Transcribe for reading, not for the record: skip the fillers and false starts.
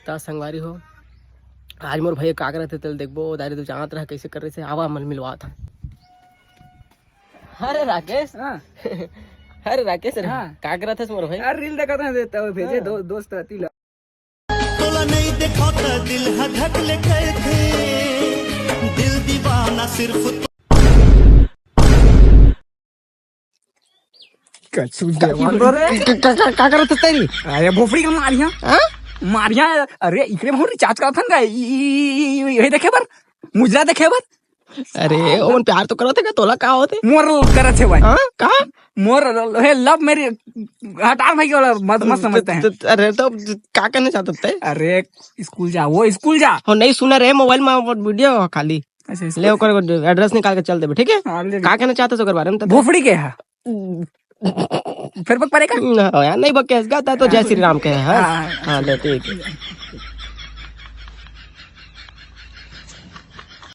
ता संगवारी हो आज मोर भैया का करत तेल देखबो दारी तू जानत रह कैसे कर रहे से आवा मन मिलवा था। अरे राकेश अरे राकेश रे का करत है मोर भाई? यार रील देखत है तो भेजे दोस्त तिला तोला नहीं देखो तो दिल धक ले करके दिल दीवाना सिर्फ का करत तेरी अरे भोफड़ी का मारिया अरे इकडे भाऊ रिचार्ज करत काय हे देखे बर मुजरा देखे बर अरे ओमन प्यार तो करत है का तोला का होते मोर करत है भाई का मोर हे लव मेरी हटार भाई के मत मत समझते हैं। अरे तो का करना चाहते थे? अरे स्कूल जा वो स्कूल जा हो नहीं सुना रे मोबाइल में वीडियो खाली अच्छा ले ओकर एड्रेस निकाल के चल देबे ठीक है। का कहना चाहते हो ओकर बारे में? भोफड़ी के है फिर बक पड़ेगा यार नहीं बक के तो जय श्री राम के है। हाँ ले ठीक है।